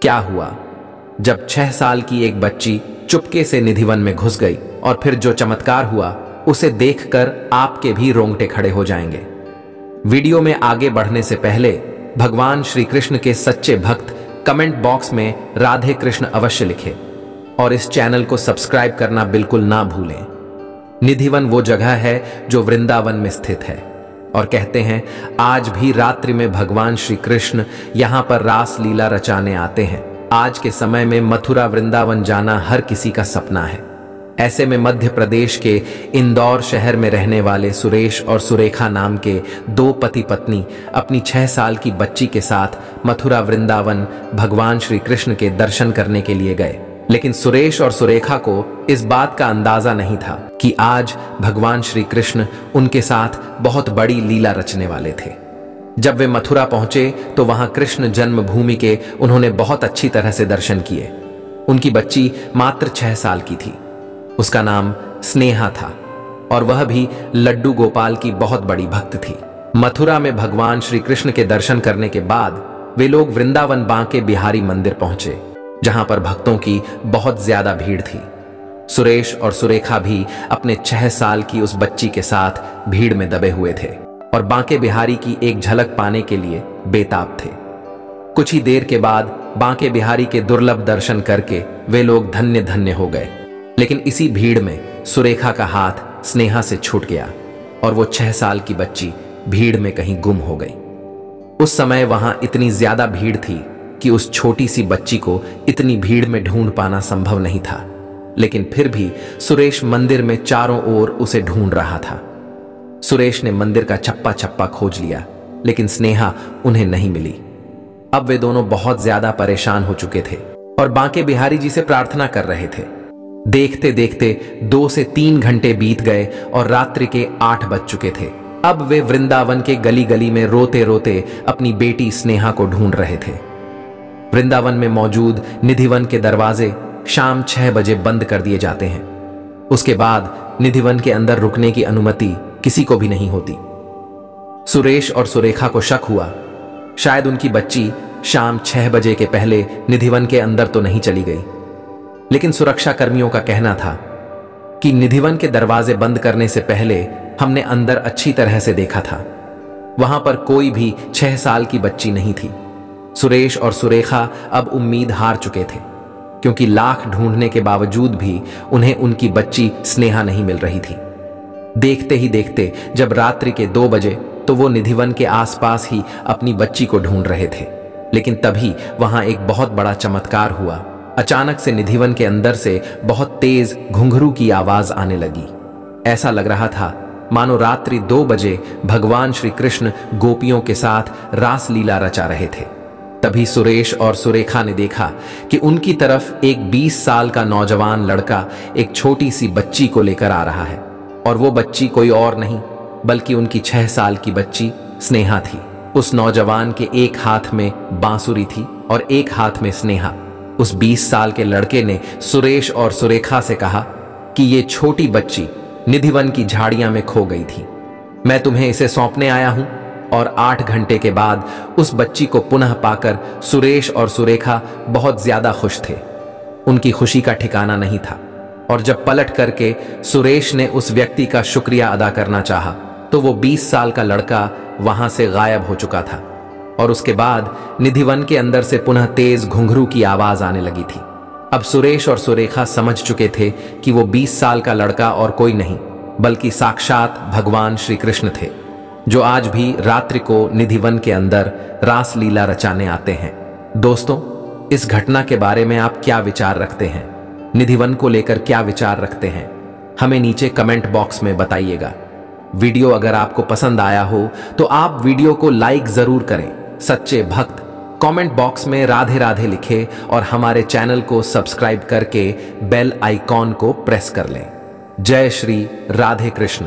क्या हुआ जब 6 साल की एक बच्ची चुपके से निधिवन में घुस गई और फिर जो चमत्कार हुआ उसे देखकर आपके भी रोंगटे खड़े हो जाएंगे। वीडियो में आगे बढ़ने से पहले भगवान श्री कृष्ण के सच्चे भक्त कमेंट बॉक्स में राधे कृष्ण अवश्य लिखें और इस चैनल को सब्सक्राइब करना बिल्कुल ना भूलें। निधिवन वो जगह है जो वृंदावन में स्थित है और कहते हैं आज भी रात्रि में भगवान श्री कृष्ण यहाँ पर रास लीला रचाने आते हैं। आज के समय में मथुरा वृंदावन जाना हर किसी का सपना है। ऐसे में मध्य प्रदेश के इंदौर शहर में रहने वाले सुरेश और सुरेखा नाम के 2 पति पत्नी अपनी 6 साल की बच्ची के साथ मथुरा वृंदावन भगवान श्री कृष्ण के दर्शन करने के लिए गए। लेकिन सुरेश और सुरेखा को इस बात का अंदाजा नहीं था कि आज भगवान श्री कृष्ण उनके साथ बहुत बड़ी लीला रचने वाले थे। जब वे मथुरा पहुंचे तो वहां कृष्ण जन्मभूमि के उन्होंने बहुत अच्छी तरह से दर्शन किए। उनकी बच्ची मात्र 6 साल की थी। उसका नाम स्नेहा था और वह भी लड्डू गोपाल की बहुत बड़ी भक्त थी। मथुरा में भगवान श्री कृष्ण के दर्शन करने के बाद वे लोग वृंदावन बांके बिहारी मंदिर पहुंचे, जहां पर भक्तों की बहुत ज्यादा भीड़ थी। सुरेश और सुरेखा भी अपने 6 साल की उस बच्ची के साथ भीड़ में दबे हुए थे और बांके बिहारी की एक झलक पाने के लिए बेताब थे। कुछ ही देर के बाद बांके बिहारी के दुर्लभ दर्शन करके वे लोग धन्य धन्य हो गए। लेकिन इसी भीड़ में सुरेखा का हाथ स्नेहा से छूट गया और वो 6 साल की बच्ची भीड़ में कहीं गुम हो गई। उस समय वहां इतनी ज्यादा भीड़ थी कि उस छोटी सी बच्ची को इतनी भीड़ में ढूंढ पाना संभव नहीं था। लेकिन फिर भी सुरेश मंदिर में चारों ओर उसे ढूंढ रहा था। सुरेश ने मंदिर का चप्पा चप्पा खोज लिया, लेकिन स्नेहा उन्हें नहीं मिली। अब वे दोनों बहुत ज्यादा परेशान हो चुके थे और बांके बिहारी जी से प्रार्थना कर रहे थे। देखते देखते 2 से 3 घंटे बीत गए और रात्रि के 8 बज चुके थे। अब वे वृंदावन के गली गली में रोते रोते अपनी बेटी स्नेहा को ढूंढ रहे थे। वृंदावन में मौजूद निधिवन के दरवाजे शाम 6 बजे बंद कर दिए जाते हैं। उसके बाद निधिवन के अंदर रुकने की अनुमति किसी को भी नहीं होती। सुरेश और सुरेखा को शक हुआ शायद उनकी बच्ची शाम 6 बजे के पहले निधिवन के अंदर तो नहीं चली गई। लेकिन सुरक्षा कर्मियों का कहना था कि निधिवन के दरवाजे बंद करने से पहले हमने अंदर अच्छी तरह से देखा था, वहां पर कोई भी 6 साल की बच्ची नहीं थी। सुरेश और सुरेखा अब उम्मीद हार चुके थे, क्योंकि लाख ढूंढने के बावजूद भी उन्हें उनकी बच्ची स्नेहा नहीं मिल रही थी। देखते ही देखते जब रात्रि के 2 बजे तो वो निधिवन के आसपास ही अपनी बच्ची को ढूंढ रहे थे। लेकिन तभी वहां एक बहुत बड़ा चमत्कार हुआ। अचानक से निधिवन के अंदर से बहुत तेज घुंघरू की आवाज आने लगी। ऐसा लग रहा था मानो रात्रि 2 बजे भगवान श्री कृष्ण गोपियों के साथ रास लीला रचा रहे थे। तभी सुरेश और सुरेखा ने देखा कि उनकी तरफ एक 20 साल का नौजवान लड़का एक छोटी सी बच्ची को लेकर आ रहा है और वो बच्ची कोई और नहीं बल्कि उनकी 6 साल की बच्ची स्नेहा थी। उस नौजवान के एक हाथ में बांसुरी थी और एक हाथ में स्नेहा। उस 20 साल के लड़के ने सुरेश और सुरेखा से कहा कि ये छोटी बच्ची निधिवन की झाड़ियां में खो गई थी। मैं तुम्हें इसे सौंपने आया हूं। और 8 घंटे के बाद उस बच्ची को पुनः पाकर सुरेश और सुरेखा बहुत ज्यादा खुश थे। उनकी खुशी का ठिकाना नहीं था और जब पलट करके सुरेश ने उस व्यक्ति का शुक्रिया अदा करना चाहा तो वो 20 साल का लड़का वहां से गायब हो चुका था और उसके बाद निधिवन के अंदर से पुनः तेज घुंघरू की आवाज आने लगी थी। अब सुरेश और सुरेखा समझ चुके थे कि वो 20 साल का लड़का और कोई नहीं बल्कि साक्षात भगवान श्री कृष्ण थे, जो आज भी रात्रि को निधिवन के अंदर रास लीला रचाने आते हैं। दोस्तों, इस घटना के बारे में आप क्या विचार रखते हैं? निधिवन को लेकर क्या विचार रखते हैं? हमें नीचे कमेंट बॉक्स में बताइएगा। वीडियो अगर आपको पसंद आया हो तो आप वीडियो को लाइक जरूर करें। सच्चे भक्त कमेंट बॉक्स में राधे राधे लिखें और हमारे चैनल को सब्सक्राइब करके बेल आइकॉन को प्रेस कर लें। जय श्री राधे कृष्ण।